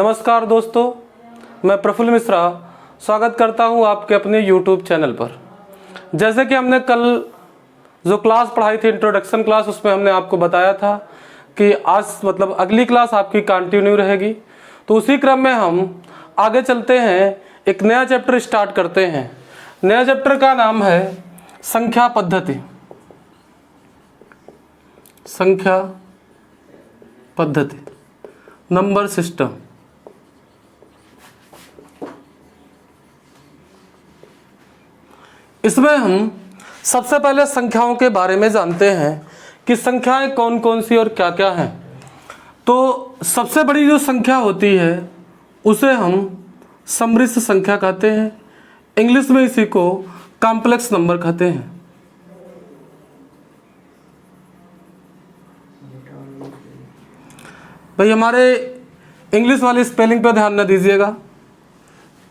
नमस्कार दोस्तों, मैं प्रफुल्ल मिश्रा स्वागत करता हूं आपके अपने YouTube चैनल पर। जैसे कि हमने कल जो क्लास पढ़ाई थी इंट्रोडक्शन क्लास, उसमें हमने आपको बताया था कि आज मतलब अगली क्लास आपकी कंटिन्यू रहेगी। तो उसी क्रम में हम आगे चलते हैं, एक नया चैप्टर स्टार्ट करते हैं। नया चैप्टर का नाम है संख्या पद्धति। संख्या पद्धति, नंबर सिस्टम। इसमें हम सबसे पहले संख्याओं के बारे में जानते हैं कि संख्याएं कौन कौन सी और क्या क्या हैं। तो सबसे बड़ी जो संख्या होती है उसे हम समृद्ध संख्या कहते हैं। इंग्लिश में इसी को कॉम्प्लेक्स नंबर कहते हैं। भाई हमारे इंग्लिश वाली स्पेलिंग पर ध्यान न दीजिएगा,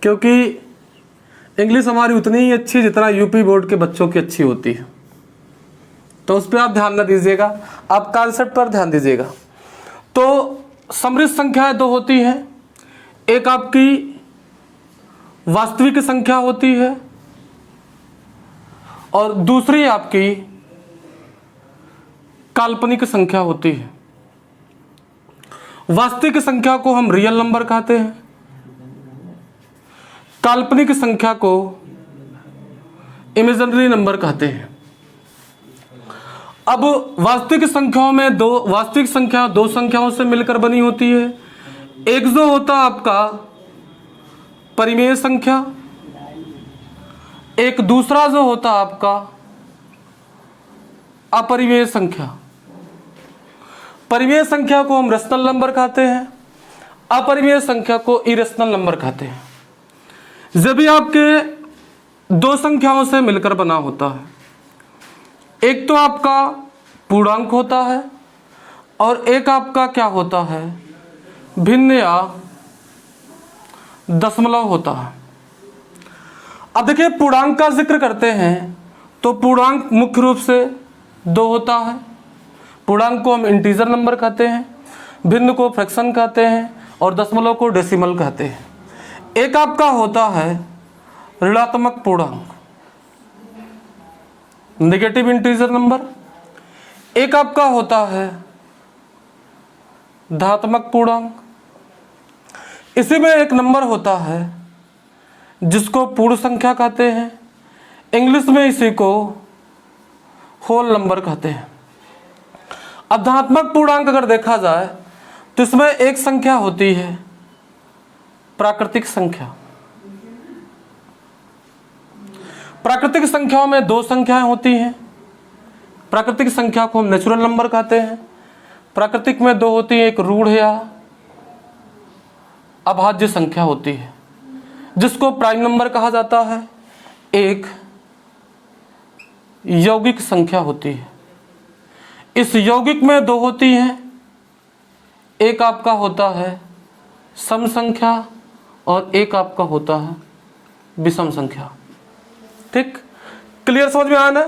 क्योंकि इंग्लिश हमारी उतनी ही अच्छी जितना यूपी बोर्ड के बच्चों की अच्छी होती है। तो उस पर आप ध्यान न दीजिएगा, आप कॉन्सेप्ट पर ध्यान दीजिएगा। तो समृद्ध संख्याएं दो होती हैं, एक आपकी वास्तविक संख्या होती है और दूसरी आपकी काल्पनिक संख्या होती है। वास्तविक संख्या को हम रियल नंबर कहते हैं, काल्पनिक संख्या को इमेजिनरी नंबर कहते हैं। अब वास्तविक संख्याओं में वास्तविक संख्या दो संख्याओं से मिलकर बनी होती है। एक जो होता है आपका परिमेय संख्या, एक दूसरा जो होता है आपका अपरिमेय संख्या। परिमेय संख्या को हम रेशनल नंबर कहते हैं, अपरिमेय संख्या को इरेशनल नंबर कहते हैं। जब भी आपके दो संख्याओं से मिलकर बना होता है, एक तो आपका पूर्णांक होता है और एक आपका क्या होता है, भिन्न या दशमलव होता है। अब देखिए, पूर्णांक का जिक्र करते हैं तो पूर्णांक मुख्य रूप से दो होता है। पूर्णांक को हम इंटीजर नंबर कहते हैं, भिन्न को फ्रैक्शन कहते हैं और दशमलव को डेसिमल कहते हैं। एक आपका होता है ऋणात्मक पूर्णांक, नेगेटिव इंटीजर नंबर। एक आपका होता है धनात्मक पूर्णांक। इसी में एक नंबर होता है जिसको पूर्ण संख्या कहते हैं, इंग्लिश में इसी को होल नंबर कहते हैं। अब धनात्मक पूर्णांक अगर देखा जाए तो इसमें एक संख्या होती है प्राकृतिक संख्या। प्राकृतिक संख्याओं में दो संख्याएं होती हैं। प्राकृतिक संख्या को हम नेचुरल नंबर कहते हैं। प्राकृतिक में दो होती है, एक रूढ़ या अभाज्य संख्या होती है जिसको प्राइम नंबर कहा जाता है। एक यौगिक संख्या होती है। इस यौगिक में दो होती हैं, एक आपका होता है सम संख्या और एक आपका होता है विषम संख्या। ठीक, क्लियर समझ में आया ना?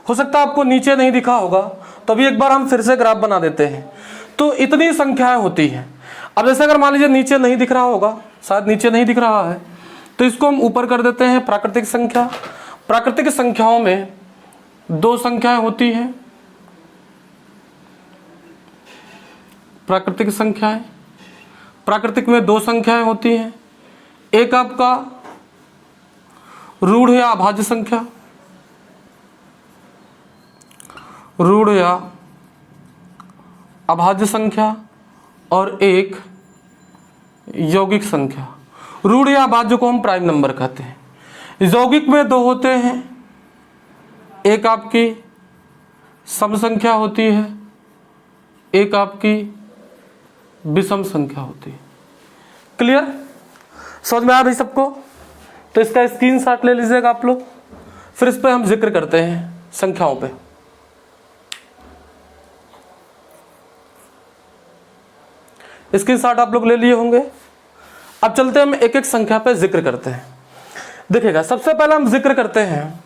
हो सकता है आपको नीचे नहीं दिखा होगा, तो अभी एक बार हम फिर से ग्राफ बना देते हैं। तो इतनी संख्याएं होती हैं। अब जैसे अगर मान लीजिए नीचे नहीं दिख रहा होगा, शायद नीचे नहीं दिख रहा है, तो इसको हम ऊपर कर देते हैं प्राकृतिक संख्या। प्राकृतिक संख्याओं में दो संख्याएं होती हैं। प्राकृतिक संख्याएं, प्राकृतिक में दो संख्याएं होती हैं। एक आपका रूढ़ या अभाज्य संख्या, रूढ़ या अभाज्य संख्या, और एक यौगिक संख्या। रूढ़ या अभाज्य को हम प्राइम नंबर कहते हैं। यौगिक में दो होते हैं, एक आपकी सम संख्या होती है, एक आपकी विषम संख्या होती है। क्लियर समझ में आया भाई सबको? तो इसका स्क्रीनशॉट ले लीजिएगा आप लोग, फिर इस पर हम जिक्र करते हैं संख्याओं पे। स्क्रीनशॉट आप लोग ले लिए होंगे। अब चलते हैं, हम एक एक संख्या पे जिक्र करते हैं। देखिएगा, सबसे पहले हम जिक्र करते हैं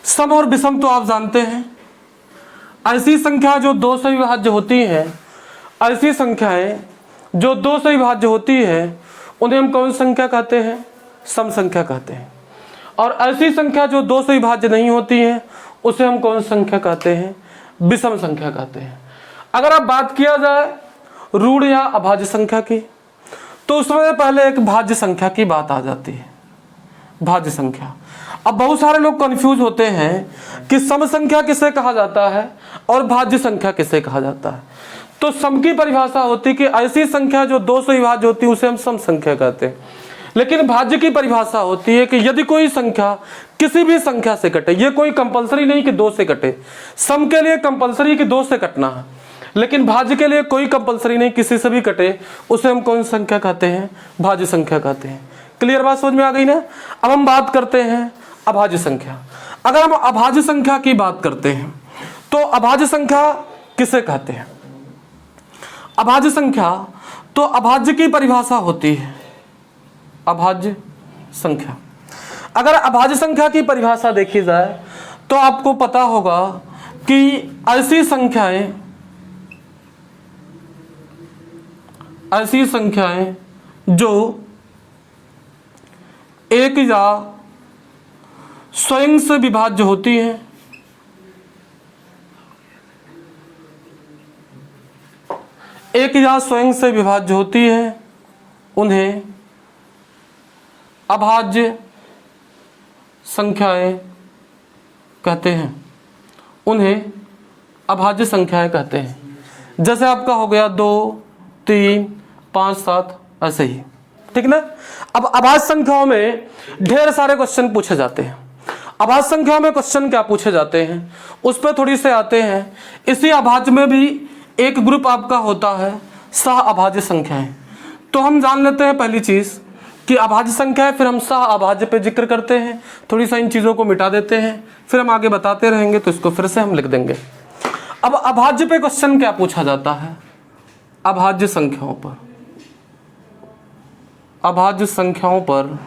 सम और विषम। तो आप जानते हैं ऐसी संख्या जो दो से विभाज्य होती हैं, ऐसी संख्याएं जो 2 से विभाज्य होती है उन्हें हम कौन सी संख्या कहते हैं? सम संख्या कहते हैं। और ऐसी संख्या जो 2 से विभाज्य नहीं होती है उसे हम कौन सी संख्या कहते हैं? विषम संख्या कहते हैं। अगर आप बात किया जाए ऋण या अभाज्य संख्या की, तो उसमें पहले एक भाज्य संख्या की बात आ जाती है, भाज्य संख्या। अब बहुत सारे लोग कंफ्यूज होते हैं कि सम संख्या किसे कहा जाता है और भाज्य संख्या किसे कहा जाता है। तो सम की परिभाषा होती है कि ऐसी संख्या जो 2 से विभाज्य होती है उसे हम सम संख्या कहते हैं। लेकिन भाज्य की परिभाषा होती है कि यदि कोई संख्या किसी भी संख्या से कटे, ये कोई कंपलसरी नहीं कि 2 से कटे, सम के लिए कंपलसरी कि 2 से कटना है, लेकिन भाज्य के लिए कोई कंपलसरी नहीं, किसी से भी कटे, उसे हम कौन सी संख्या कहते हैं? भाज्य संख्या कहते हैं। क्लियर बात समझ में आ गई ना? अब हम बात करते हैं अभाज्य संख्या। अगर हम अभाज्य संख्या की बात करते हैं तो अभाज्य संख्या किसे कहते हैं? अभाज्य संख्या, तो अभाज्य की परिभाषा होती है अभाज्य संख्या। अगर अभाज्य संख्या की परिभाषा देखी जाए तो आपको पता होगा कि ऐसी संख्याएं जो एक या स्वयं से विभाज्य होती हैं, एक या स्वयं से विभाज्य होती है, उन्हें अभाज्य संख्याएं कहते हैं। उन्हें अभाज्य संख्याएं कहते हैं। जैसे आपका हो गया 2, 3, 5, 7, ऐसे ही, ठीक ना? अब अभाज्य संख्याओं में ढेर सारे क्वेश्चन पूछे जाते हैं। अभाज्य संख्याओं में क्वेश्चन क्या पूछे जाते हैं उस पर थोड़ी से आते हैं। इसी अभाज्य में भी एक ग्रुप आपका होता है सह अभाज्य संख्याएं। तो हम जान लेते हैं पहली चीज कि अभाज्य संख्या है, फिर हम सह अभाज्य पे जिक्र करते हैं, थोड़ी सा इन चीजों को मिटा देते हैं, फिर हम आगे बताते रहेंगे, तो इसको फिर से हम लिख देंगे। अब अभाज्य पे क्वेश्चन क्या पूछा जाता है? अभाज्य संख्याओं पर, अभाज्य संख्याओं पर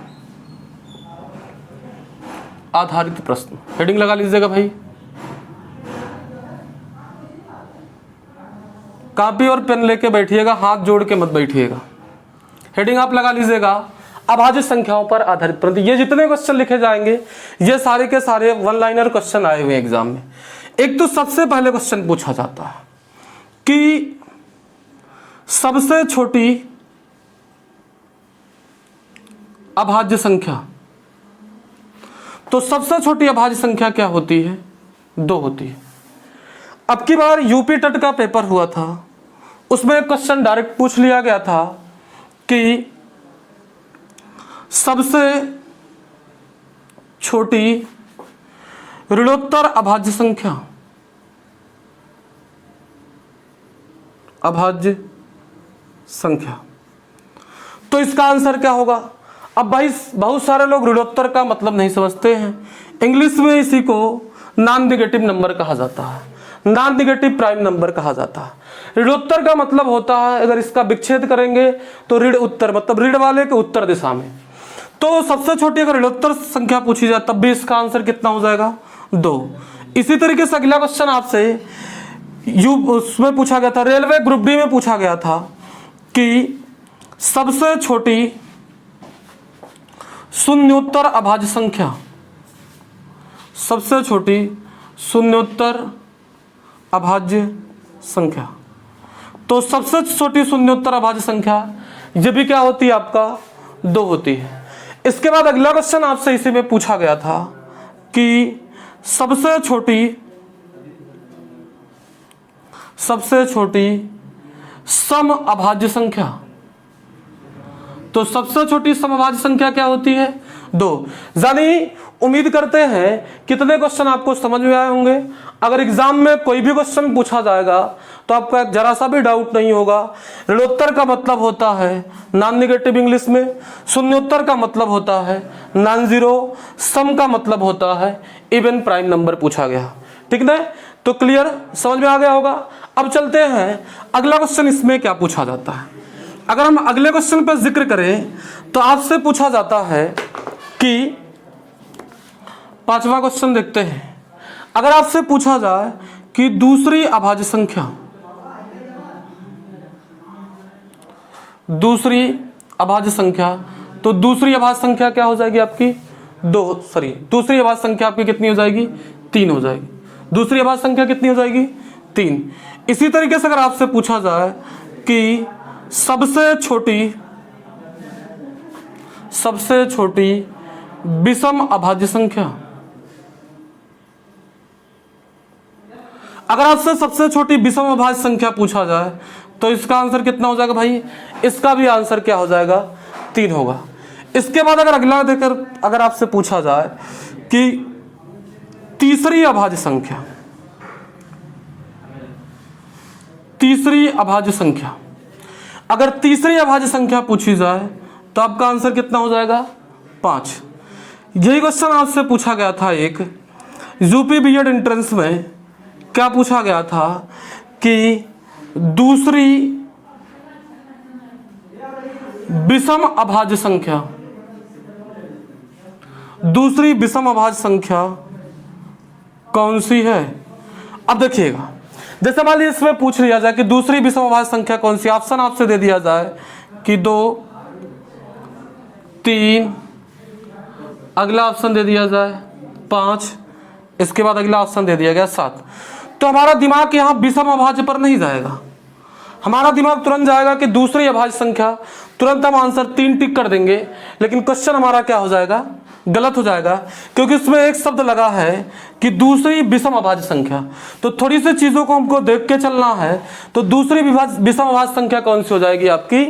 आधारित प्रश्न। हेडिंग लगा लीजिएगा भाई, कॉपी और पेन लेके बैठिएगा, हाथ जोड़ के मत बैठिएगा। हेडिंग आप लगा लीजिएगा अभाज्य संख्याओं पर आधारित प्रश्न। ये जितने क्वेश्चन लिखे जाएंगे ये सारे के सारे 1 लाइनर क्वेश्चन आए हुए एग्जाम में। एक तो सबसे पहले क्वेश्चन पूछा जाता है कि सबसे छोटी अभाज्य संख्या, तो सबसे छोटी अभाज्य संख्या क्या होती है? 2 होती है। अब की बार यूपी टेट का पेपर हुआ था, उसमें एक क्वेश्चन डायरेक्ट पूछ लिया गया था कि सबसे छोटी ऋणोत्तर अभाज्य संख्या, अभाज्य संख्या, तो इसका आंसर क्या होगा? अब भाई बहुत सारे लोग ऋणोत्तर का मतलब नहीं समझते हैं। इंग्लिश में इसी को नॉन नेगेटिव नंबर कहा जाता है, नॉन नेगेटिव प्राइम नंबर कहा जाता है। ऋणोत्तर का मतलब होता है, अगर इसका विच्छेद करेंगे तो ऋण उत्तर, मतलब ऋण वाले के उत्तर दिशा में। तो सबसे छोटी अगर ऋणोत्तर संख्या पूछी जाए तब भी इसका आंसर कितना हो जाएगा? 2। इसी तरीके से अगला क्वेश्चन आपसे उसमें पूछा गया था, रेलवे ग्रुप बी में पूछा गया था कि सबसे छोटी शून्योत्तर अभाज्य संख्या, सबसे छोटी शून्योत्तर अभाज्य संख्या, तो सबसे छोटी शून्योत्तर अभाज्य संख्या ये भी क्या होती है? आपका 2 होती है। इसके बाद अगला क्वेश्चन आपसे इसी में पूछा गया था कि सबसे छोटी सम अभाज्य संख्या, तो सबसे छोटी सम अभाज्य संख्या क्या होती है? 2। यानी उम्मीद करते हैं कितने क्वेश्चन आपको समझ में आए होंगे। अगर एग्जाम में कोई भी क्वेश्चन पूछा जाएगा तो आपका जरा सा भी डाउट नहीं होगा। ऋणोत्तर का मतलब होता है नॉन नेगेटिव इंग्लिश में, शून्योत्तर का मतलब होता है नॉन जीरो, सम का मतलब होता है इवन प्राइम नंबर पूछा गया, ठीक ना? तो क्लियर समझ में आ गया होगा। अब चलते हैं अगला क्वेश्चन, इसमें क्या पूछा जाता है। अगर हम अगले क्वेश्चन पर जिक्र करें तो आपसे पूछा जाता है कि 5वां क्वेश्चन देखते हैं। अगर आपसे पूछा जाए कि दूसरी अभाज्य संख्या, दूसरी अभाज्य संख्या, तो दूसरी अभाज्य संख्या क्या हो जाएगी आपकी दूसरी अभाज्य संख्या आपकी कितनी हो जाएगी 3 हो जाएगी। दूसरी अभाज्य संख्या कितनी हो जाएगी 3। इसी तरीके से अगर आपसे पूछा जाए कि सबसे छोटी विषम अभाज्य संख्या, अगर आपसे सबसे छोटी विषम अभाज्य संख्या पूछा जाए तो इसका आंसर कितना हो जाएगा भाई, इसका भी आंसर क्या हो जाएगा 3 होगा। इसके बाद अगर अगला देखकर अगर आपसे पूछा जाए कि तीसरी अभाज्य संख्या, अगर तीसरी अभाज्य संख्या पूछी जाए तो आपका आंसर कितना हो जाएगा 5। यही क्वेश्चन आपसे पूछा गया था एक यूपी बीएड एंट्रेंस में। क्या पूछा गया था कि दूसरी विषम अभाज्य संख्या कौन सी है। अब देखिएगा, जैसे मान लीजिए इसमें पूछ लिया जाए कि दूसरी विषम अभाज्य संख्या कौन सी, ऑप्शन आपसे दे दिया जाए कि 2, 3, अगला ऑप्शन दे दिया जाए 5, इसके बाद अगला ऑप्शन दे दिया गया 7, तो हमारा दिमाग यहाँ विषम अभाज्य पर नहीं जाएगा, हमारा दिमाग तुरंत जाएगा कि दूसरी अभाज्य संख्या, तुरंत हम आंसर 3 टिक कर देंगे। लेकिन क्वेश्चन हमारा क्या हो जाएगा, गलत हो जाएगा, क्योंकि इसमें एक शब्द लगा है कि दूसरी विषम अभाज्य संख्या। तो थोड़ी सी चीजों को हमको देख के चलना है। तो दूसरी विषम अभाज्य संख्या कौन सी हो जाएगी आपकी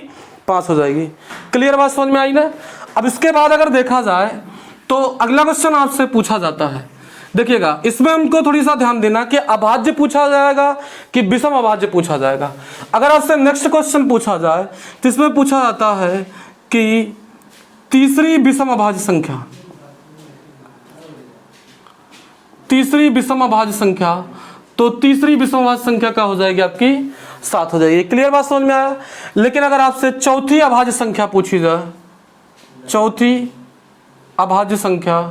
5 हो जाएगी। क्लियर बात समझ में आई ना। अब इसके बाद अगर देखा जाए तो अगला क्वेश्चन आपसे पूछा जाता है, देखिएगा इसमें हमको थोड़ी सा ध्यान देना कि अभाज्य पूछा जाएगा कि विषम अभाज्य पूछा जाएगा। अगर आपसे नेक्स्ट क्वेश्चन पूछा जाए तो इसमें पूछा जाता है कि तीसरी विषम अभाज्य संख्या, तो तीसरी विषम अभाज्य संख्या क्या हो जाएगी आपकी 7 हो जाएगी। क्लियर बात समझ में आया। लेकिन अगर आपसे चौथी अभाज्य संख्या पूछी जाए, चौथी अभाज्य संख्या,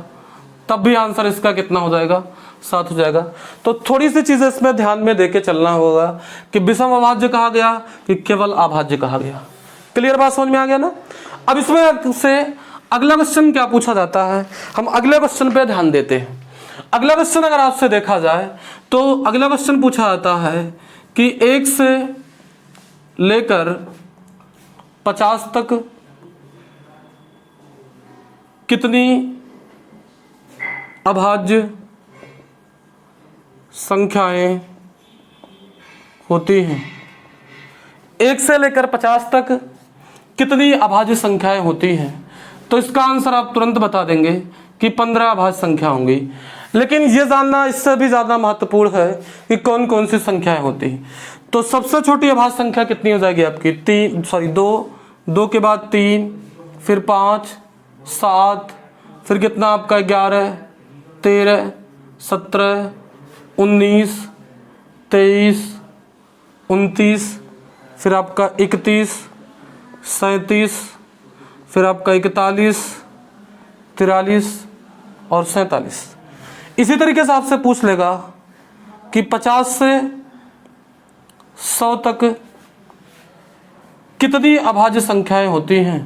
तब भी आंसर इसका कितना हो जाएगा 7 हो जाएगा। तो थोड़ी सी चीजें इसमें ध्यान में देके चलना होगा कि विषम अभाज्य कहा गया कि केवल अभाज्य कहा गया। क्लियर बात समझ में आ गया ना। अब इसमें से अगला क्वेश्चन क्या पूछा जाता है, हम अगले क्वेश्चन पे ध्यान देते हैं। अगला क्वेश्चन अगर आपसे देखा जाए तो अगला क्वेश्चन पूछा जाता है कि 1 से लेकर 50 तक कितनी अभाज्य संख्याएं होती हैं। 1 से लेकर 50 तक कितनी अभाज्य संख्याएं होती हैं। तो इसका आंसर आप तुरंत बता देंगे कि 15 अभाज्य संख्या होंगी। लेकिन ये जानना इससे भी ज़्यादा महत्वपूर्ण है कि कौन कौन सी संख्याएं होती हैं। तो सबसे छोटी अभाज्य संख्या कितनी हो जाएगी आपकी 2 के बाद 3, फिर 5, 7, फिर कितना आपका 11, 13, 17, 19, 23, 29, फिर आपका 31, 37, फिर आपका 41, 43 और 47। इसी तरीके से आपसे पूछ लेगा कि 50 से 100 तक कितनी अभाज्य संख्याएं होती हैं।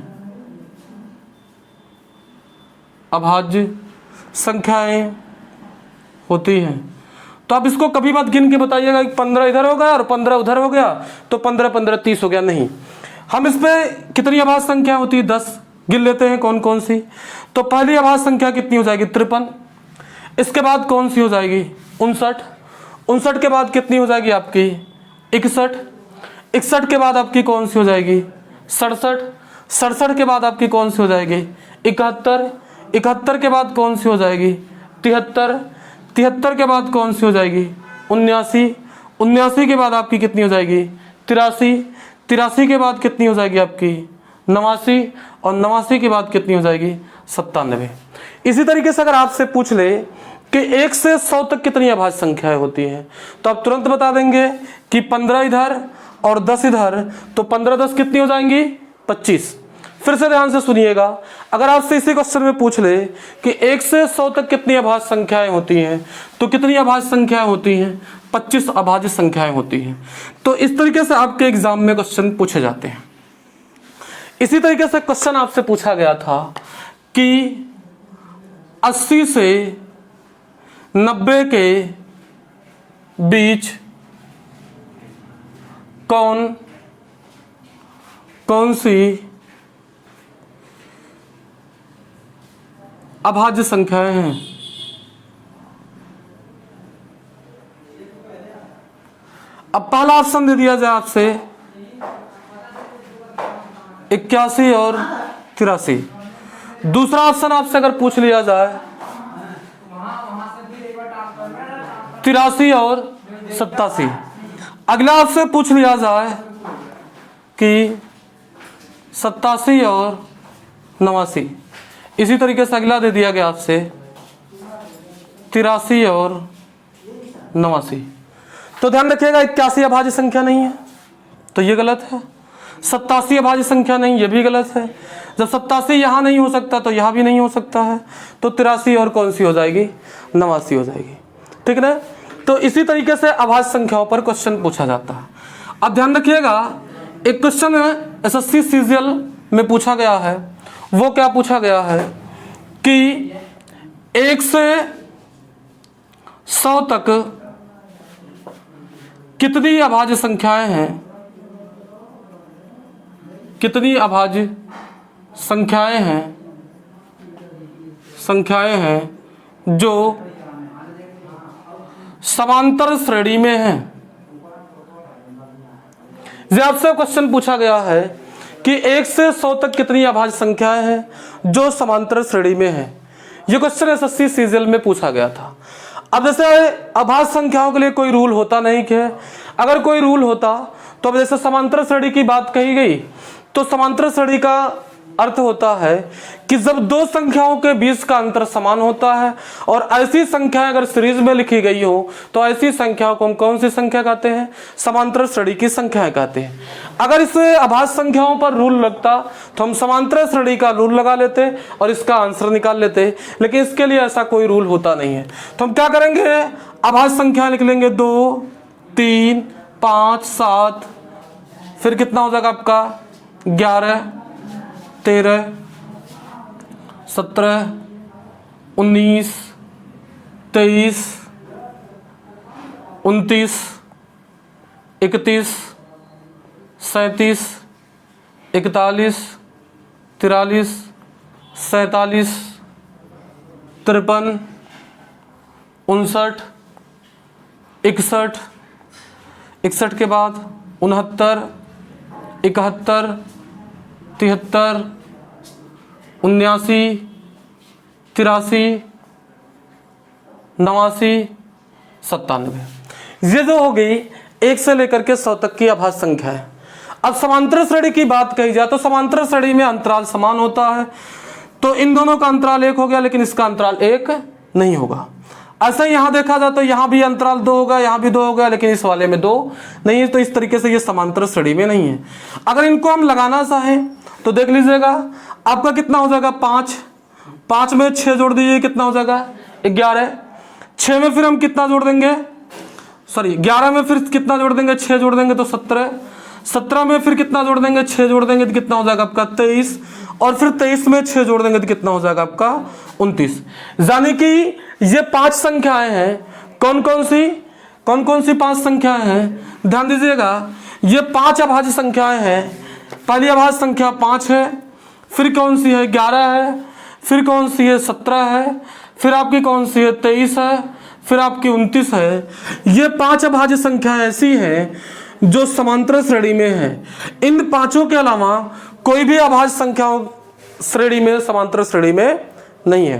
अभाज्य संख्याएं होती हैं। तो आप इसको कभी मत गिन के बताइएगा कि 15 इधर हो गया और 15 उधर हो गया तो 15 15 30 हो गया, नहीं। हम इसमें कितनी अभाज्य संख्या होती है 10 गिन लेते हैं कौन कौन सी। तो पहली अभाज्य संख्या कितनी हो जाएगी 53। इसके बाद कौन सी हो जाएगी 59। 59 के बाद कितनी हो जाएगी आपकी 61। 61 के बाद आपकी कौन सी हो जाएगी 67। 67 के बाद आपकी कौन सी हो जाएगी 71। 71 के बाद कौन सी हो जाएगी 73। 73 के बाद कौन सी हो जाएगी 79। 79 के बाद आपकी कितनी हो जाएगी 83। 83 के बाद कितनी हो जाएगी आपकी 89। और 89 के बाद कितनी हो जाएगी 97। इसी तरीके से अगर आपसे पूछ ले कि 1 से 100 तक कितनी अभाज्य संख्याएं होती हैं तो आप तुरंत बता देंगे कि 15 इधर और 10 इधर, तो 15 10 कितनी हो जाएंगी 25। फिर से ध्यान से सुनिएगा, अगर आपसे इसी क्वेश्चन में पूछ ले कि 1 से 100 तक कितनी अभाज्य संख्याएं होती हैं तो कितनी अभाज्य संख्याएं होती हैं 25 अभाज्य संख्याएं होती हैं। तो इस तरीके से आपके एग्जाम में क्वेश्चन पूछे जाते हैं। इसी तरीके से क्वेश्चन आपसे पूछा गया था कि 80 से 90 के बीच कौन सी अभाज्य संख्याएं हैं। अब पहला ऑप्शन दे दिया जाए आपसे 81 और 83। दूसरा ऑप्शन आपसे अगर पूछ लिया जाए 83 और 87। अगला आपसे पूछ लिया जाए कि 87 और 89। इसी तरीके से अगला दे दिया गया आपसे 83 और 89। तो ध्यान रखिएगा 81 अभाज्य संख्या नहीं है तो ये गलत है, 87 अभाज्य संख्या नहीं, ये भी गलत है। जब 87 यहाँ नहीं हो सकता तो यहाँ भी नहीं हो सकता है, तो 83 और कौन सी हो जाएगी, 89 हो जाएगी। ठीक ना। तो इसी तरीके से अभाज्य संख्याओं पर क्वेश्चन पूछा जाता है। अब ध्यान रखिएगा एक क्वेश्चन एसएससी सीजीएल में पूछा गया है, वो क्या पूछा गया है कि 1 से 100 तक कितनी अभाज्य संख्याएं हैं, कितनी अभाज्य संख्याएं हैं जो समांतर श्रेणी में हैं। जब आपसे क्वेश्चन पूछा गया है कि 1 से 100 तक कितनी अभाज्य संख्याएं हैं जो समांतर श्रेणी में है, ये क्वेश्चन एसएससी सीजीएल में पूछा गया था। अब जैसे अभाज्य संख्याओं के लिए कोई रूल होता नहीं कि अगर कोई रूल होता तो अब जैसे समांतर श्रेणी की बात कही गई तो समांतर श्रेणी का अर्थ होता है कि जब दो संख्याओं के बीच का अंतर समान होता है और ऐसी संख्याएं अगर सीरीज में लिखी गई हो तो ऐसी संख्याओं को हम कौन सी संख्या कहते हैं, समांतर श्रेणी की संख्याएं कहते हैं। अगर इस अभाज्य संख्याओं पर रूल लगता तो हम समांतर श्रेणी का रूल लगा लेते और इसका आंसर निकाल लेते, लेकिन इसके लिए ऐसा कोई रूल होता नहीं है। तो हम क्या करेंगे, अभाज्य संख्या लिख लेंगे 2, 3, 5, 7, फिर कितना हो जाएगा आपका 11, 13, 17, 19, 23, 29, 31, 37, 41, 43, 47, 53, 59, 61, 61 के बाद 69, 71, 73, 79, 83, 89, 97। ये जो हो गई 1 से लेकर के 100 तक की अभाज्य संख्या है। अब समांतर श्रेणी की बात कही जाए तो समांतर श्रेणी में अंतराल समान होता है, तो इन दोनों का अंतराल 1 हो गया लेकिन इसका अंतराल 1 नहीं होगा। ऐसा ही यहां देखा जाए तो यहां भी अंतराल 2 होगा, यहां भी 2 होगा, लेकिन इस वाले में 2 नहीं है, तो इस तरीके से ये समांतर श्रेणी में नहीं है। अगर इनको हम लगाना चाहें तो देख लीजिएगा आपका कितना हो जाएगा 5, 5 में 6 जोड़ दीजिए, कितना हो जाएगा 11, 6 में फिर हम कितना जोड़ देंगे, 11 में फिर कितना जोड़ देंगे, 6 जोड़ देंगे तो 17, 17 में फिर कितना जोड़ देंगे, 6 जोड़ देंगे तो कितना हो जाएगा आपका 23, और फिर 23 में 6 जोड़ देंगे तो कितना हो जाएगा आपका 29। यानी कि ये 5 संख्याएं हैं। कौन कौन सी 5 संख्याएं हैं, ध्यान दीजिएगा। ये 5 अभाज्य संख्याएं हैं। पहली अभाज्य संख्या 5 है, फिर कौन सी है 11 है, फिर कौन सी है 17 है, फिर आपकी कौन सी है 23 है, फिर आपकी 29 है। ये 5 अभाज्य संख्याएं ऐसी हैं जो समांतर श्रेणी में है। इन 5 के अलावा कोई भी अभाज्य संख्याओं श्रेणी में, समांतर श्रेणी में नहीं है।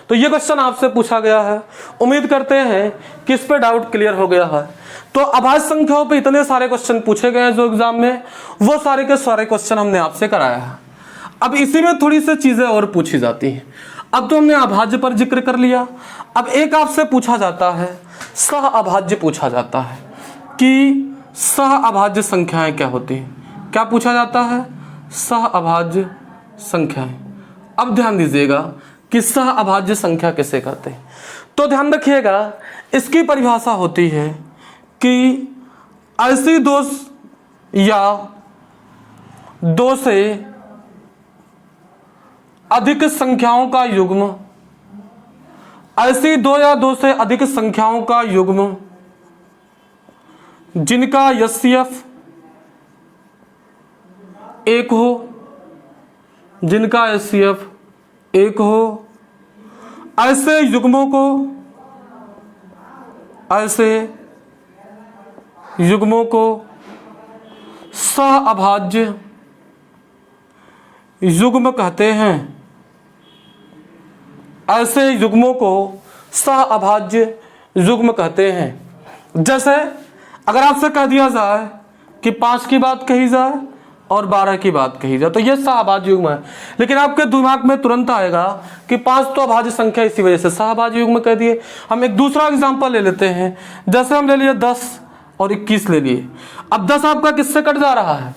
तो ये क्वेश्चन आपसे पूछा गया है। उम्मीद करते हैं कि इस पे डाउट क्लियर हो गया है। तो अभाज्य संख्याओं पे इतने सारे क्वेश्चन पूछे गए हैं जो एग्जाम में, वो सारे के सारे क्वेश्चन हमने आपसे कराया है। अब इसी में थोड़ी सी चीजें और पूछी जाती हैं। अब तो हमने अभाज्य पर जिक्र कर लिया, अब एक आपसे पूछा जाता है सह अभाज्य पूछा जाता है कि सह अभाज्य संख्याएं क्या होती हैं। क्या पूछा जाता है, सह अभाज्य संख्याएं। अब ध्यान दीजिएगा कि सह अभाज्य संख्या किसे कहते हैं। तो ध्यान रखिएगा इसकी परिभाषा होती है कि ऐसी दो या 2 से अधिक संख्याओं का युग्म, ऐसी 2 या 2 से अधिक संख्याओं का युग्म जिनका एचसीएफ 1 हो, जिनका एचसीएफ 1 हो, ऐसे युग्मों को सहअभाज्य युग्म कहते हैं। ऐसे युग्मों को सहअभाज्य युग्म कहते हैं। जैसे अगर आपसे कह दिया जाए कि 5 की बात कही जाए और 12 की बात कही जाए तो यह सहअभाज्य युग्म है, लेकिन आपके दिमाग में तुरंत आएगा कि 5 तो अभाज्य संख्या, इसी वजह से सहअभाज्य युग्म कह दिए। हम एक दूसरा एग्जांपल ले लेते हैं। जैसे हम ले लिए 10 और 21 ले लिए। अब 10 आपका किससे कट जा रहा है?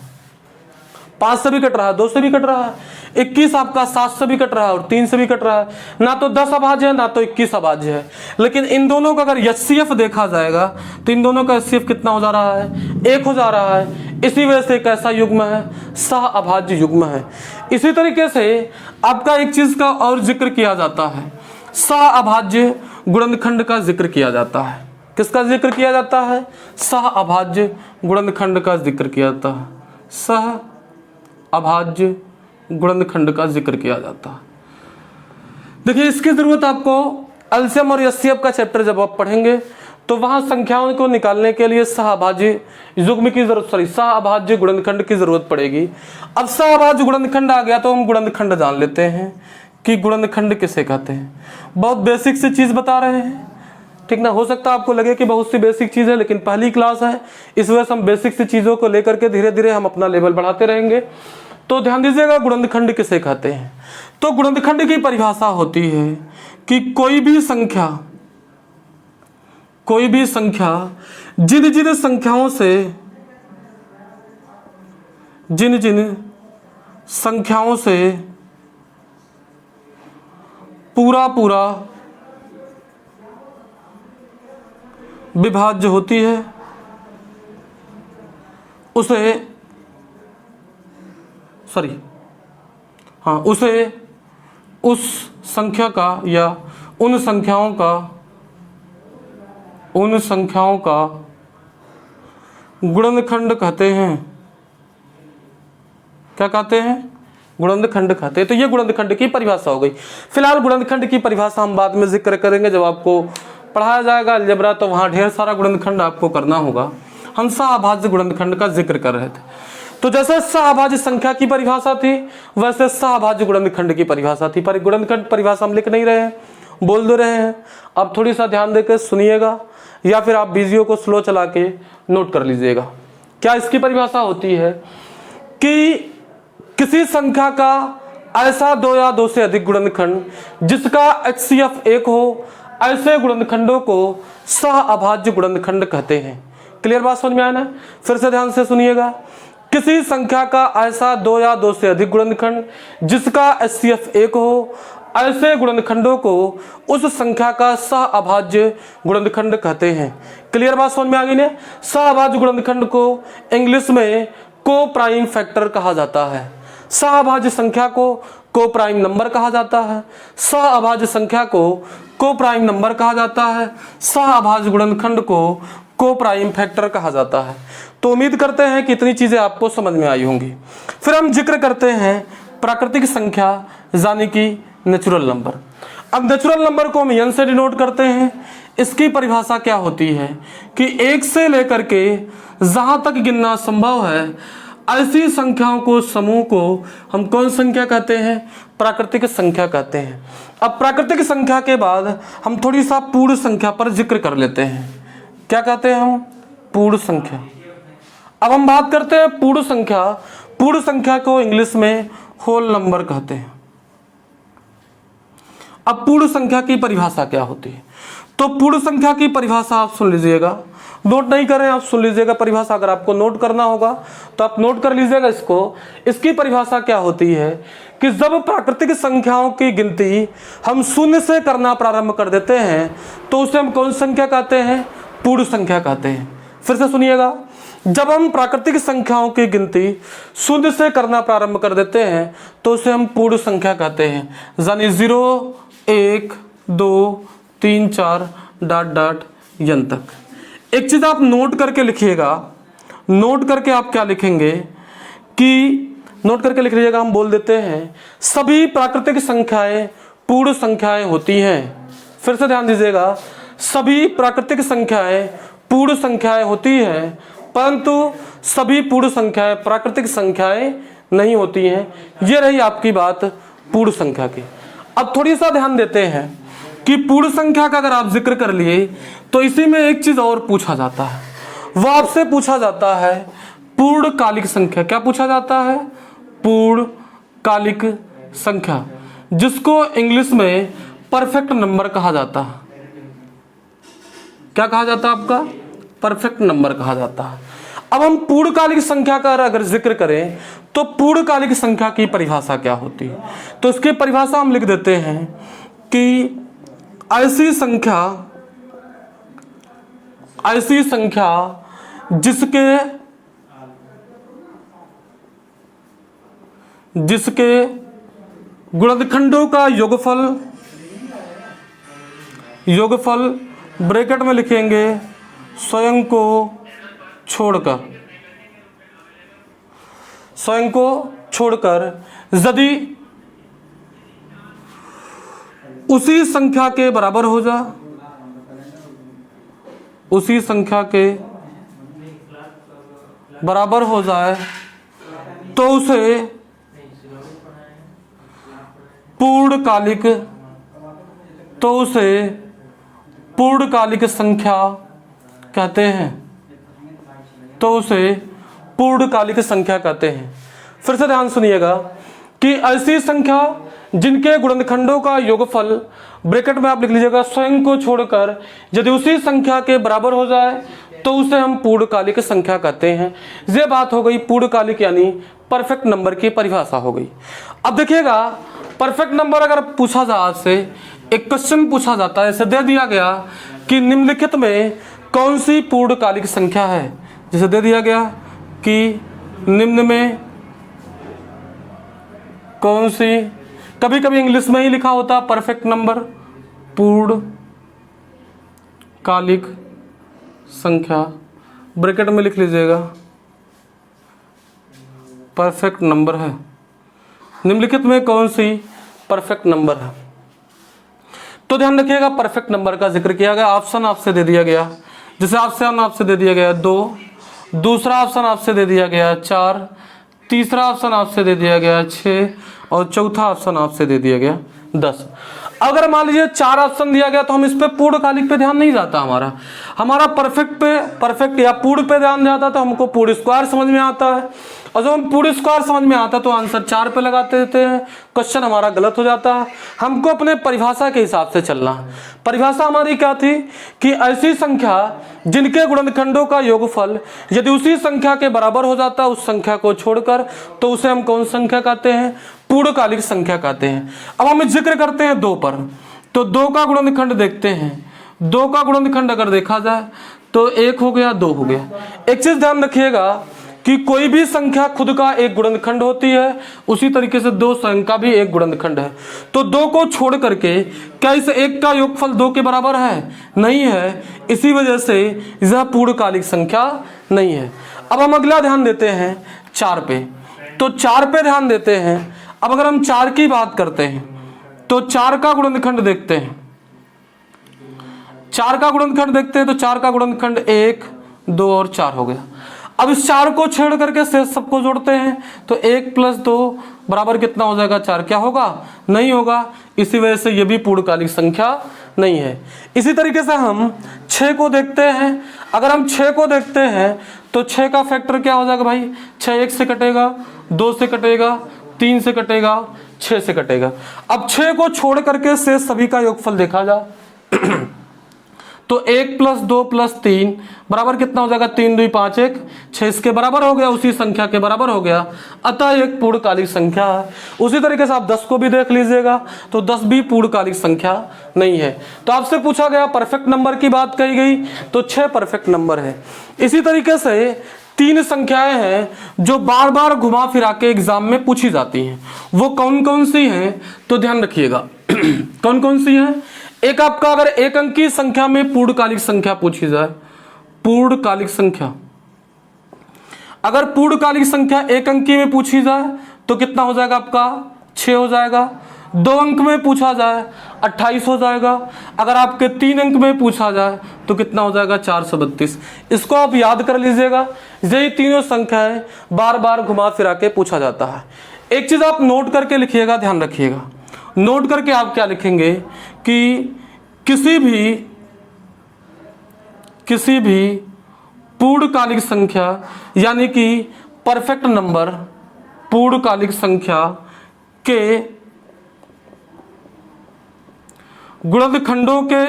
5 से भी कट रहा है, 2 से भी कट रहा है। 21 आपका 7 से भी कट रहा है और 3 से भी कट रहा है। ना तो 10 अभाज्य है, ना तो 21 अभाज्य है। लेकिन इन दोनों का अगर एचसीएफ देखा जाएगा तो इन दोनों का एचसीएफ कितना हो जा रहा है? 1 हो जा रहा है। इसी वजह से एक ऐसा युग्म है, सहअभाज्य युग्म है। इसी तरीके से आपका एक चीज का और जिक्र किया जाता है, सहअभाज्य गुणनखंड का जिक्र किया जाता है। किसका जिक्र किया जाता है? सहअभाज्य गुणनखंड का जिक्र किया जाता है। सहअभाज्य गुणनखंड का जिक्र किया जाता है। देखिए, इसकी जरूरत आपको एलसीएम और एचसीएफ का चैप्टर जब आप पढ़ेंगे तो वहां संख्याओं को निकालने के लिए सहअभाज्य युग्म की जरूरत, सहअभाज्य गुणनखंड की जरूरत पड़ेगी। अब सहअभाज्य गुणनखंड आ गया तो हम गुणनखंड जान लेते हैं कि गुणनखंड किसे कहते हैं। बहुत बेसिक सी चीज बता रहे हैं, ठीक ना। हो सकता है आपको लगे कि बहुत सी बेसिक चीज है, लेकिन पहली क्लास है, इस वजह से हम बेसिक सी चीजों को लेकर के धीरे धीरे हम अपना लेवल बढ़ाते रहेंगे। तो ध्यान दीजिएगा, गुणनखंड किसे कहते हैं। तो गुणनखंड की परिभाषा होती है कि कोई भी संख्या जिन जिन संख्याओं से पूरा विभाज्य होती है उसे उस संख्या का या उन संख्याओं का गुणनखंड कहते हैं। क्या कहते हैं? गुणनखंड कहते हैं। तो ये गुणनखंड की परिभाषा हो गई। फिलहाल गुणनखंड की परिभाषा हम बाद में जिक्र करेंगे, जब आपको पढ़ाया जाएगा अलजेब्रा तो वहां ढेर सारा गुणनखंड आपको करना होगा। हम सहअभाज्य गुणनखंड का जिक्र कर रहे थे। तो जैसे सहअभाज्य संख्या की परिभाषा थी वैसे सहअभाज्य गुणनखंड की परिभाषा थी। पर गुणनखंड परिभाषा हम लिख नहीं रहे हैं, बोल दे रहे हैं। अब थोड़ी सा ध्यान देकर सुनिएगा या फिर आप वीडियो को स्लो चला के नोट कर लीजिएगा। क्या इसकी परिभाषा होती है कि किसी संख्या का ऐसा 2 या 2 से अधिक गुणनखंड जिसका एचसीएफ 1 हो, ऐसे गुणनखंडों को सहअभाज्य गुणनखंड कहते हैं। क्लियर बात समझ में आया ना? फिर से ध्यान से सुनिएगा। किसी संख्या का ऐसा 2 या 2 से अधिक गुणनखंड जिसका एचसीएफ 1 हो, ऐसे गुणनखंडों को उस संख्या का सहअभाज्य गुणनखंड कहते हैं। क्लियर बात समझ में आ गई ना? सहअभाज्य गुणनखंड को इंग्लिश में को प्राइम फैक्टर कहा जाता है। सहअभाज्य संख्या को को प्राइम नंबर कहा जाता है। सहअभाज्य संख्या को को प्राइम नंबर कहा जाता है। सहअभाज्य गुणनखंड को प्राइम फैक्टर कहा जाता है। तो उम्मीद करते हैं कि इतनी चीजें आपको समझ में आई होंगी। फिर हम जिक्र करते हैं प्राकृतिक संख्या यानी कि नेचुरल नंबर। अब नेचुरल नंबर को हम n से डिनोट करते हैं। इसकी परिभाषा क्या होती है कि 1 से लेकर के जहां तक गिनना संभव है ऐसी संख्याओं को, समूह को हम कौन संख्या कहते हैं? प्राकृतिक संख्या कहते हैं। अब प्राकृतिक संख्या के बाद हम थोड़ी सा पूर्ण संख्या पर जिक्र कर लेते हैं। क्या कहते हैं हम? पूर्ण संख्या। अब हम बात करते हैं पूर्ण संख्या। पूर्ण संख्या को इंग्लिश में होल नंबर कहते हैं। अब पूर्ण संख्या की परिभाषा क्या होती है? तो पूर्ण संख्या की परिभाषा आप सुन लीजिएगा, नोट नहीं करें, आप सुन लीजिएगा परिभाषा। अगर आपको नोट करना होगा तो आप नोट कर लीजिएगा इसको। इसकी परिभाषा क्या होती है कि जब प्राकृतिक संख्याओं की गिनती हम शून्य से करना प्रारंभ कर देते हैं तो उसे हम कौन संख्या कहते हैं? पूर्ण संख्या कहते हैं। फिर से सुनिएगा, जब हम प्राकृतिक संख्याओं की गिनती शून्य से करना प्रारंभ कर देते हैं तो उसे हम पूर्ण संख्या कहते हैं, यानी 0 1 2 3 4 डॉट डॉट यन तक। एक चीज आप नोट करके लिखिएगा, नोट करके आप क्या लिखेंगे कि नोट करके लिख लीजिएगा, हम बोल देते हैं सभी प्राकृतिक संख्याएं पूर्ण संख्याएं होती हैं। फिर से ध्यान दीजिएगा, सभी प्राकृतिक संख्याएं पूर्ण संख्याएं होती हैं, परंतु सभी पूर्ण संख्याएं प्राकृतिक संख्याएं नहीं होती हैं। ये रही आपकी बात पूर्ण संख्या की। अब थोड़ी सा ध्यान देते हैं कि पूर्ण संख्या का अगर आप जिक्र कर लिए तो इसी में एक चीज और पूछा जाता है, वह आपसे पूछा जाता है पूर्णकालिक संख्या। क्या पूछा जाता है? पूर्णकालिक संख्या, जिसको इंग्लिश में परफेक्ट नंबर कहा जाता है। क्या कहा जाता है आपका? परफेक्ट नंबर कहा जाता है। अब हम पूर्णकालिक संख्या का अगर जिक्र करें तो पूर्णकालिक संख्या की परिभाषा क्या होती है? तो इसकी परिभाषा हम लिख देते हैं कि ऐसी संख्या जिसके गुणनखंडों का योगफल ब्रैकेट में लिखेंगे स्वयं को छोड़कर यदि उसी संख्या के बराबर हो जाए, उसी संख्या के बराबर हो जाए तो उसे पूर्णकालिक संख्या कहते हैं। तो उसे पूर्णकालिक संख्या कहते हैं। फिर से ध्यान सुनिएगा कि ऐसी संख्या जिनके गुणनखंडों का योगफल ब्रैकेट में आप लिख लीजिएगा स्वयं को छोड़कर यदि उसी संख्या के बराबर हो जाए तो उसे हम पूर्णकालिक संख्या कहते हैं। ये बात हो गई पूर्णकालिक यानी परफेक्ट नंबर की परिभाषा हो गई। अब देखिएगा, परफेक्ट नंबर अगर पूछा जाए आपसे, एक क्वेश्चन पूछा जाता है, ऐसे दे दिया गया कि निम्नलिखित में कौन सी पूर्णकालिक संख्या है। जैसे दे दिया गया कि निम्न में कौन सी, कभी कभी इंग्लिश में ही लिखा होता परफेक्ट नंबर, पूर्णकालिक संख्या ब्रैकेट में लिख लीजिएगा परफेक्ट नंबर है। निम्नलिखित में कौन सी परफेक्ट नंबर है? तो ध्यान रखिएगा, परफेक्ट नंबर का जिक्र किया गया। ऑप्शन आपसे दे दिया गया, जैसे ऑप्शन आपसे दे दिया गया 2, दूसरा ऑप्शन आपसे दे दिया गया 4, तीसरा ऑप्शन आपसे दे दिया गया 6 और चौथा ऑप्शन आपसे दे दिया गया 10। अगर मान लीजिए 4 ऑप्शन दिया गया तो हम इस पे पूर्णकालिक पे ध्यान नहीं जाता, हमारा परफेक्ट या पूर्ण पे ध्यान जाता, तो हमको पूर्ण स्क्वायर समझ में आता है। और जब हम पूर्ण स्क्वायर समझ में आता तो आंसर 4 पे लगाते देते हैं, क्वेश्चन हमारा गलत हो जाता है। हमको अपने परिभाषा के हिसाब से चलना है। परिभाषा हमारी क्या थी कि ऐसी संख्या जिनके गुणनखंडों का योगफल यदि उसी संख्या के बराबर हो जाता है उस संख्या को छोड़कर, तो उसे हम कौन संख्या कहते हैं? पूर्णकालिक संख्या कहते हैं। अब हम जिक्र करते हैं 2 पर, तो 2 का गुणनखंड देखते हैं। 2 का गुणनखंड अगर देखा जाए तो 1 हो गया, 2 हो गया। एक चीज ध्यान रखिएगा कि कोई भी संख्या खुद का एक गुणनखंड होती है, उसी तरीके से 2 स्वयं का भी एक गुणनखंड है। तो 2 को छोड़ करके क्या इस 1 का योगफल 2 के बराबर है? नहीं है। इसी वजह से यह पूर्णकालिक संख्या नहीं है। अब हम अगला ध्यान देते हैं 4 पे, तो 4 पे ध्यान देते हैं। अब अगर हम 4 की बात करते हैं तो 4 का गुणनखंड देखते हैं। 4 का गुणनखंड देखते हैं तो 4 का गुणनखंड 1, 2 और 4 हो गया। अब इस 4 को छेड़ करके शेष सबको जोड़ते हैं तो 1 + 2 बराबर कितना हो जाएगा? 4। क्या होगा? नहीं होगा। इसी वजह से ये भी पूर्णकालिक संख्या नहीं है। इसी तरीके से हम 6 को देखते हैं। अगर हम 6 को देखते हैं तो 6 का फैक्टर क्या हो जाएगा भाई? 6 1 से कटेगा, 2 से कटेगा, 3 से कटेगा, 6 से कटेगा। अब 6 को छोड़ करके शेष सभी का योगफल देखा जा तो 1 + 2 + 3 बराबर कितना हो जाएगा, 3 2 5 1 6 इसके बराबर हो गया, उसी संख्या के बराबर हो गया, अतः एक पूर्णकालिक संख्या है। उसी तरीके से आप 10 को भी देख लीजिएगा, तो 10 भी पूर्णकालिक संख्या नहीं है। तो आपसे पूछा गया परफेक्ट नंबर की बात कही गई, तो 6 परफेक्ट नंबर है। इसी तरीके से 3 संख्याएं हैं जो बार बार घुमा फिरा के एग्जाम में पूछी जाती हैं, वो कौन कौन सी हैं, तो ध्यान रखिएगा कौन कौन सी हैं। एक आपका अगर एक अंकी संख्या में पूर्णकालिक संख्या पूछी जाए, पूर्णकालिक संख्या, अगर पूर्णकालिक संख्या एक अंकी में पूछी जाए तो कितना हो जाएगा आपका, 6 हो जाएगा। 2 अंक में पूछा जाए 28 हो जाएगा। अगर आपके 3 अंक में पूछा जाए तो कितना हो जाएगा, 432। इसको आप याद कर लीजिएगा, यही तीनों संख्याएं बार बार घुमा फिरा के पूछा जाता है। एक चीज आप नोट करके लिखिएगा, ध्यान रखिएगा, नोट करके आप क्या लिखेंगे कि किसी भी पूर्णकालिक संख्या यानी कि परफेक्ट नंबर पूर्णकालिक संख्या के गुणनखंडों के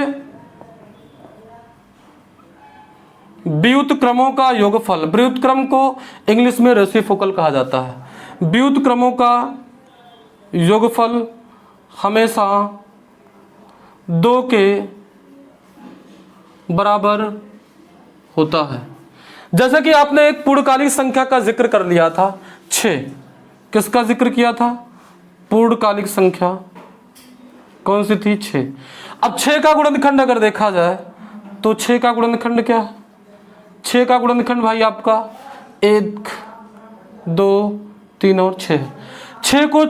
व्युत्क्रमों का योगफल, व्युत्क्रम को इंग्लिश में रेसिप्रोकल कहा जाता है, व्युत्क्रमों का योगफल हमेशा 2 के बराबर होता है। जैसे कि आपने एक पूर्णकालिक संख्या का जिक्र कर लिया था, 6। किसका जिक्र किया था, पूर्णकालिक संख्या कौन सी थी, 6। अब 6 का गुणनखंड अगर देखा जाए तो 6 का गुणनखंड क्या है, 6 का गुणनखंड भाई आपका 1 2 3 और 6। 6 को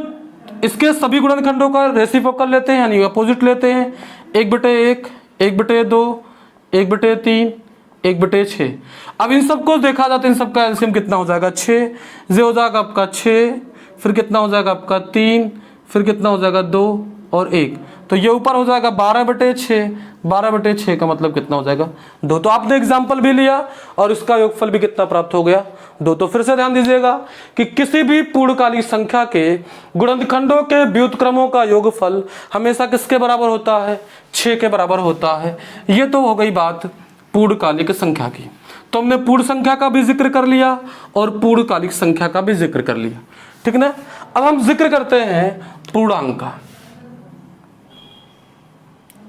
इसके सभी गुणनखंडों का रेसिप्रोकल लेते हैं यानी अपोजिट लेते हैं, 1/1 1/2 1/3 1/6। अब इन सबको देखा जाता है, इन सबका एलसीएम कितना हो जाएगा, 6। ये हो जाएगा आपका 6, फिर कितना हो जाएगा आपका 3, फिर कितना हो जाएगा 2 और 1, तो ये ऊपर हो जाएगा 12/6। 12/6 का मतलब कितना हो जाएगा, 2। तो आपने एग्जाम्पल भी लिया और इसका योगफल भी कितना प्राप्त हो गया, 2। तो फिर से ध्यान दीजिएगा कि किसी भी पूर्णकालिक संख्या के गुणनखंडों के व्युत्क्रमों का योगफल हमेशा किसके बराबर होता है, 6 के बराबर होता है। ये तो हो गई बात पूर्णकालिक संख्या की। तो हमने पूर्ण संख्या का भी जिक्र कर लिया और पूर्णकालिक संख्या का भी जिक्र कर लिया, ठीक ना। अब हम जिक्र करते हैं पूर्णांक का,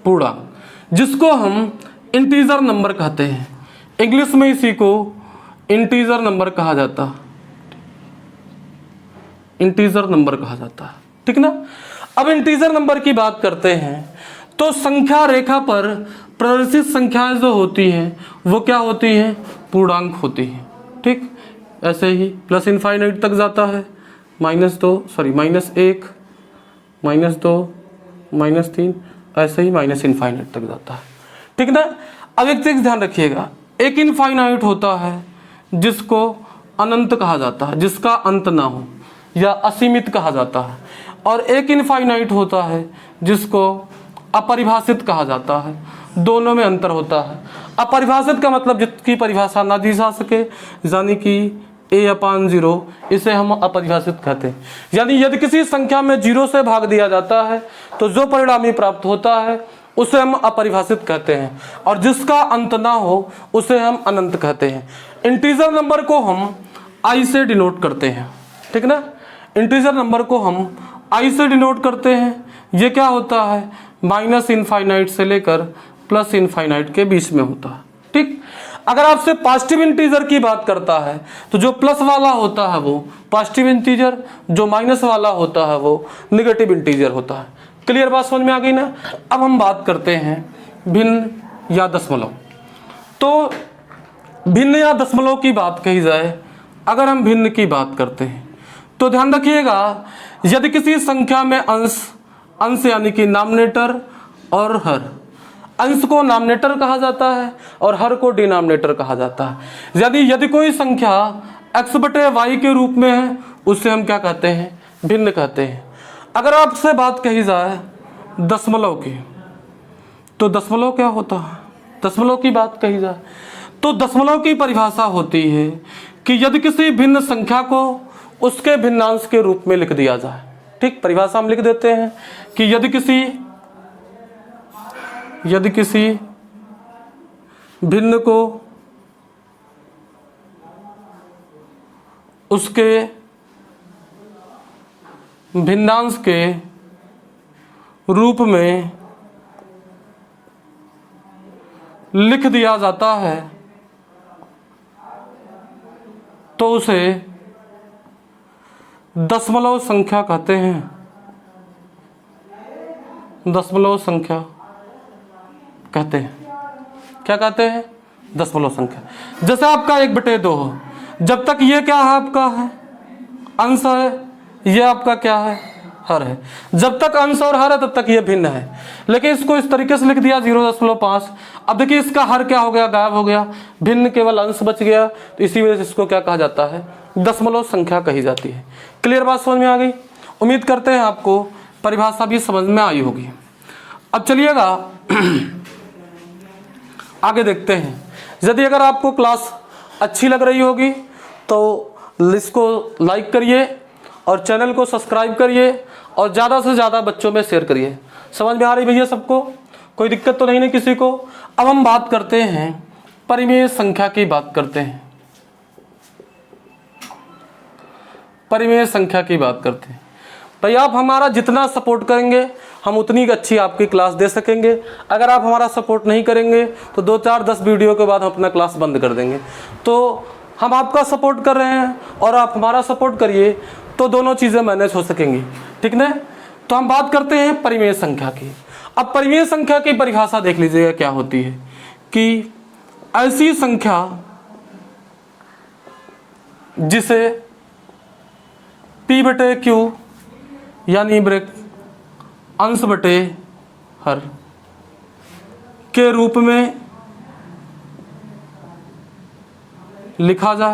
पूर्णांक जिसको हम इंटीजर नंबर कहते हैं, इंग्लिश में इसी को इंटीजर नंबर कहा जाता है, इंटीजर नंबर कहा जाता है, ठीक ना। अब इंटीजर नंबर की बात करते हैं तो संख्या रेखा पर प्रदर्शित संख्याएं जो होती हैं वो क्या होती हैं, पूर्णांक होती हैं, ठीक। ऐसे ही प्लस इनफाइनाइट तक जाता है, -2 सॉरी -1 -2 -3 ऐसे ही माइनस इनफाइनाइट तक जाता है, ठीक ना। अब एक चीज ध्यान रखिएगा, एक इनफाइनाइट होता है जिसको अनंत कहा जाता है, जिसका अंत ना हो, या असीमित कहा जाता है, और एक इनफाइनाइट होता है जिसको अपरिभाषित कहा जाता है। दोनों में अंतर होता है। अपरिभाषित का मतलब जिसकी परिभाषा ना दी जा सके, यानी कि a/0, इसे हम अपरिभाषित कहते हैं। यानी यदि किसी संख्या में 0 से भाग दिया जाता है तो जो परिणामी प्राप्त होता है उसे हम अपरिभाषित कहते हैं, और जिसका अंत ना हो उसे हम अनंत कहते हैं। इंटीजर नंबर को हम i से डिनोट करते हैं, ठीक ना। इंटीजर नंबर को हम i से डिनोट करते हैं। ये क्या होता है, माइनस इनफाइनाइट से लेकर प्लस इनफाइनाइट के बीच में होता है, ठीक। अगर आपसे पॉजिटिव इंटीजर की बात करता है तो जो प्लस वाला होता है वो पॉजिटिव इंटीजर, जो माइनस वाला होता है वो नेगेटिव इंटीजर होता है। क्लियर बात समझ में आ गई ना। अब हम बात करते हैं भिन्न या दशमलव। तो भिन्न या दशमलव की बात कही जाए, अगर हम भिन्न की बात करते हैं तो ध्यान रखिएगा, यदि किसी संख्या में अंश यानी कि नामनेटर और हर, अंश को नामनेटर कहा जाता है और हर को डिनोमिनेटर कहा जाता है। यदि कोई संख्या x/y के रूप में है उसे हम क्या कहते हैं, भिन्न कहते हैं। अगर आपसे बात कही जाए दशमलव की, तो दशमलव क्या होता है, दशमलव की बात कही जाए तो दशमलव की परिभाषा होती है कि यदि किसी भिन्न संख्या को उसके भिन्नांश के रूप में लिख दिया जाए, ठीक। परिभाषा हम लिख देते हैं कि यदि किसी भिन्न को उसके भिन्नांश के रूप में लिख दिया जाता है तो उसे दशमलव संख्या कहते हैं। दशमलव संख्या कहते हैं। क्या कहते हैं? दशमलव संख्या। जैसे आपका 1/2 हो, जब तक ये क्या है? आपका है अंश है, ये आपका क्या है? हर है। जब तक अंश और हर है तब तक ये भिन्न है। लेकिन इसको इस तरीके से लिख दिया 0.5। अब देखिए इसका हर क्या हो गया? गायब हो गया, भिन्न केवल अंश बच गया। तो इसी वजह से इसको क्या कहा जाता है? दशमलव संख्या कही जाती है। क्लियर बात समझ में आ गई? उम्मीद करते हैं आपको परिभाषा भी समझ में आई होगी। अब चलिएगा आगे देखते हैं। यदि अगर आपको क्लास अच्छी लग रही होगी तो इसको लाइक करिए और चैनल को सब्सक्राइब करिए और ज़्यादा से ज़्यादा बच्चों में शेयर करिए। समझ में आ रही भैया सबको? कोई दिक्कत तो नहीं किसी को? अब हम बात करते हैं परिमेय संख्या की बात करते हैं। परिमेय संख्या की बात करते हैं। भाई आप हमारा जितना सपोर्ट करेंगे हम उतनी अच्छी आपकी क्लास दे सकेंगे। अगर आप हमारा सपोर्ट नहीं करेंगे तो 2, 4, 10 वीडियो के बाद हम अपना क्लास बंद कर देंगे। तो हम आपका सपोर्ट कर रहे हैं और आप हमारा सपोर्ट करिए तो दोनों चीज़ें मैनेज हो सकेंगी। ठीक ना? तो हम बात करते हैं परिमेय संख्या की। अब परिमेय संख्या की परिभाषा देख लीजिएगा क्या होती है कि ऐसी संख्या जिसे P/Q यानी ब्रेक अंश बटे हर के रूप में लिखा जा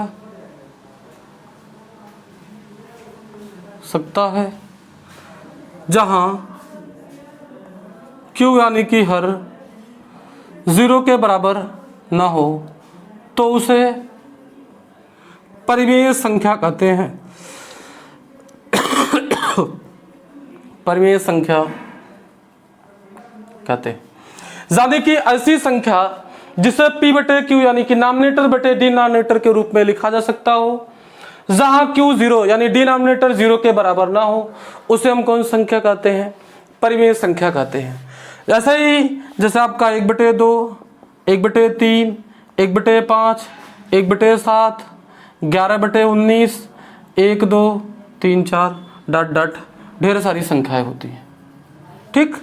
सकता है, जहां Q यानी कि हर 0 के बराबर ना हो तो उसे परिमेय संख्या कहते हैं। परिमेय संख्या कहते हैं। यानी कि ऐसी संख्या जिसे P/Q यानी कि नामिनेटर बटे डिनोमिनेटर के रूप में लिखा जा सकता हो, जहां Q 0 यानी डिनोमिनेटर 0 के बराबर ना हो, उसे हम कौन संख्या कहते हैं? परिमेय संख्या कहते हैं। ऐसे ही जैसे आपका 1/2, 1/3, 1/5, 1/7, 11/19, 1, 2, 3, 4 ... ढेर सारी संख्याएं होती हैं। ठीक?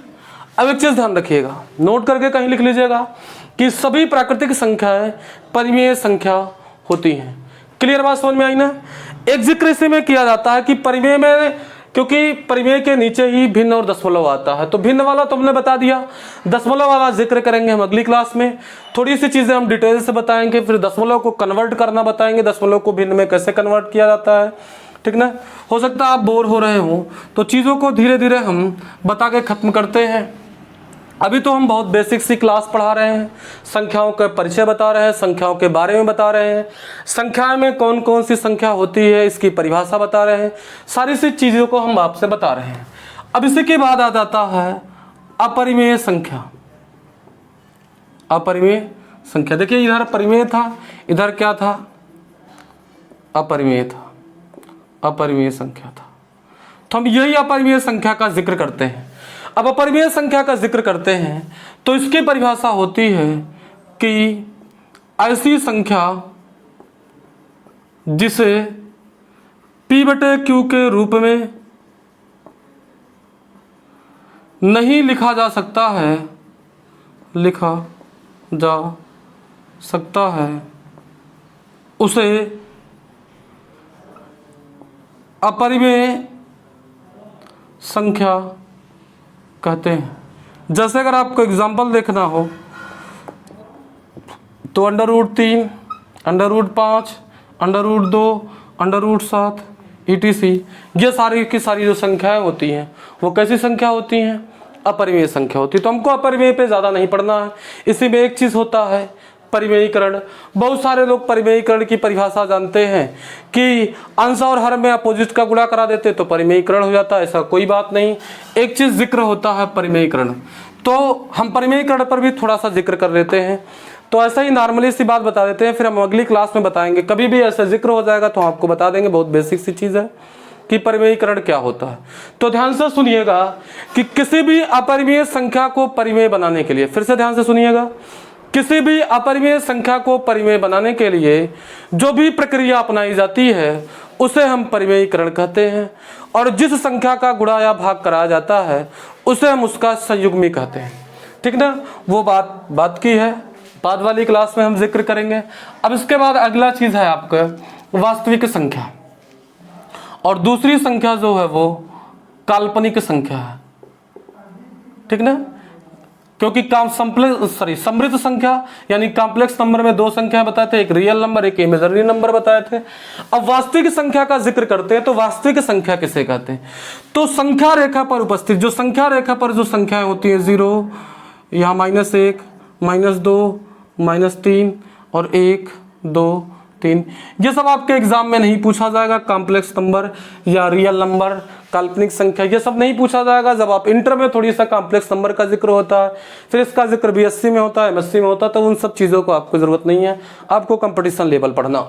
अब एक चीज ध्यान रखिएगा, नोट करके कहीं लिख लीजिएगा कि सभी प्राकृतिक संख्याएं परिमेय संख्या होती हैं। क्लियर बात समझ में आई ना? एक जिक्र इसी में किया जाता है कि परिमेय में, क्योंकि परिमेय के नीचे ही भिन्न और दशमलव आता है, तो भिन्न वाला तो हमने बता दिया, दशमलव वाला जिक्र करेंगे हम अगली क्लास में। थोड़ी सी चीजें हम डिटेल से बताएंगे, फिर दशमलव को कन्वर्ट करना बताएंगे, दशमलव को भिन्न में कैसे कन्वर्ट किया जाता है। ठीक ना? हो सकता है आप बोर हो रहे हो तो चीज़ों को धीरे धीरे हम बता के ख़त्म करते हैं। अभी तो हम बहुत बेसिक सी क्लास पढ़ा रहे हैं, संख्याओं का परिचय बता रहे हैं, संख्याओं के बारे में बता रहे हैं, संख्या में कौन कौन सी संख्या होती है इसकी परिभाषा बता रहे हैं, सारी सी चीज़ों को हम आपसे बता रहे हैं। अब इसी के बाद आ जाता है अपरिमेय संख्या। अपरिमेय संख्या, देखिए इधर परिमेय था, इधर क्या था? अपरिमेय था, अपरिमेय संख्या था। तो हम यही अपरिमेय संख्या का जिक्र करते हैं। अब अपरिमेय संख्या का जिक्र करते हैं तो इसकी परिभाषा होती है कि ऐसी संख्या जिसे P/Q के रूप में नहीं लिखा जा सकता है, लिखा जा सकता है, उसे अपरिमेय संख्या कहते हैं। जैसे अगर आपको एग्जांपल देखना हो तो √3, √5, √2, √7 etc. ये सारी की सारी जो संख्याएं होती हैं वो कैसी संख्या होती हैं? अपरिमेय संख्या होती है। तो हमको अपरिमेय पे ज़्यादा नहीं पढ़ना है। इसी में एक चीज़ होता है परिमेयीकरण। बहुत सारे लोग परिमेयीकरण की परिभाषा जानते हैं कि अंश और हर में अपोजिट का गुणा करा देते तो परिमेयीकरण हो जाता है। ऐसा कोई बात नहीं। एक चीज़ जिक्र होता है परिमेयीकरण, तो हम परिमेयीकरण पर भी थोड़ा सा जिक्र कर लेते हैं। तो ऐसा ही नॉर्मली सी बात बता देते हैं, फिर हम अगली क्लास में बताएंगे। कभी भी ऐसा जिक्र हो जाएगा तो आपको बता देंगे, बहुत बेसिक सी चीज़ है कि परिमेयीकरण क्या होता है। तो ध्यान से सुनिएगा कि किसी भी अपरिमेय संख्या को परिमेय बनाने के लिए, फिर से ध्यान से सुनिएगा, किसी भी अपरिमेय संख्या को परिमेय बनाने के लिए जो भी प्रक्रिया अपनाई जाती है उसे हम परिमेयीकरण कहते हैं। और जिस संख्या का गुणा या भाग कराया जाता है उसे हम उसका संयुग्मी कहते हैं। ठीक ना, वो बात की है, बाद वाली क्लास में हम जिक्र करेंगे। अब इसके बाद अगला चीज है आपका वास्तविक संख्या, और दूसरी संख्या जो है वो काल्पनिक संख्या है। ठीक ना, क्योंकि समृद्ध संख्या यानी कॉम्प्लेक्स नंबर में दो संख्या बताए थे, एक रियल नंबर एक इमेजिनरी नंबर बताए थे। अब वास्तविक संख्या का जिक्र करते हैं तो वास्तविक संख्या किसे कहते हैं? तो संख्या रेखा पर उपस्थित, जो संख्या रेखा पर जो संख्याएं होती है 0, यहाँ -1, -2, -3 और 1, 2, 3, ये सब आपके एग्जाम में नहीं पूछा जाएगा। कॉम्प्लेक्स नंबर या रियल नंबर, काल्पनिक संख्या, ये सब नहीं पूछा जाएगा। जब आप इंटर में थोड़ी सा कॉम्प्लेक्स नंबर का जिक्र होता है, फिर इसका जिक्र बीएससी में होता है, एमएससी में होता है, तो उन सब चीज़ों को आपको जरूरत नहीं है, आपको कंपटीशन लेवल पढ़ना।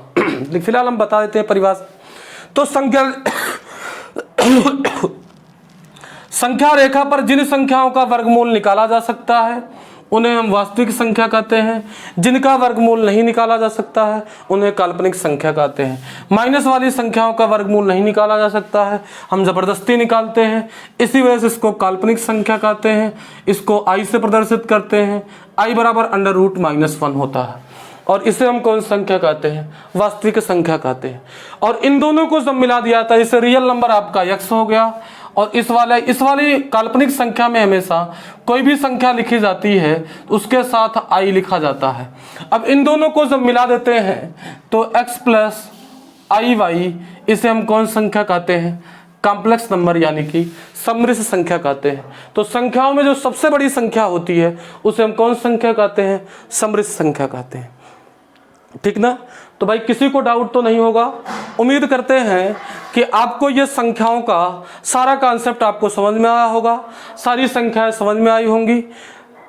फिलहाल हम बता देते हैं परिभाषा। तो संख्या रेखा पर जिन संख्याओं का वर्गमूल निकाला जा सकता है उन्हें हम वास्तविक संख्या कहते हैं। जिनका वर्गमूल नहीं निकाला जा सकता है उन्हें काल्पनिक संख्या कहते हैं। माइनस वाली संख्याओं का वर्गमूल नहीं निकाला जा सकता है, हम जबरदस्ती निकालते हैं, इसी वजह से इसको काल्पनिक संख्या कहते हैं। इसको आई से प्रदर्शित करते हैं, आई बराबर √-1 होता है, और इसे हम कौन संख्या कहते हैं? वास्तविक संख्या कहते हैं। और इन दोनों को जब मिला दिया था, इसे रियल नंबर आपका x हो गया, और इस वाली काल्पनिक संख्या में हमेशा कोई भी संख्या लिखी जाती है उसके साथ i लिखा जाता है। अब इन दोनों को जब मिला देते हैं तो x + iy, इसे हम कौन संख्या कहते हैं? कॉम्प्लेक्स नंबर यानी कि समृद्ध संख्या कहते हैं। तो संख्याओं में जो सबसे बड़ी संख्या होती है उसे हम कौन संख्या कहते हैं? समृद्ध संख्या कहते हैं। ठीक ना, तो भाई किसी को डाउट तो नहीं होगा। उम्मीद करते हैं कि आपको ये संख्याओं का सारा कॉन्सेप्ट आपको समझ में आया होगा, सारी संख्याएं समझ में आई होंगी।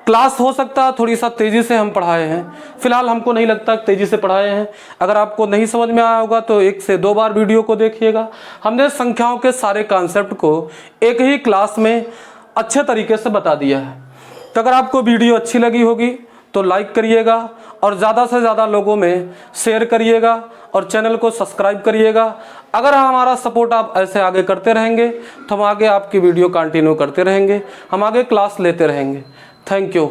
क्लास हो सकता है थोड़ी सा तेजी से हम पढ़ाए हैं, फिलहाल हमको नहीं लगता तेजी से पढ़ाए हैं। अगर आपको नहीं समझ में आया होगा तो 1 से 2 बार वीडियो को देखिएगा। हमने संख्याओं के सारे कॉन्सेप्ट को एक ही क्लास में अच्छे तरीके से बता दिया है। तो अगर आपको वीडियो अच्छी लगी होगी तो लाइक करिएगा और ज़्यादा से ज़्यादा लोगों में शेयर करिएगा और चैनल को सब्सक्राइब करिएगा। अगर हमारा सपोर्ट आप ऐसे आगे करते रहेंगे तो हम आगे आपकी वीडियो कंटिन्यू करते रहेंगे, हम आगे क्लास लेते रहेंगे। Thank you.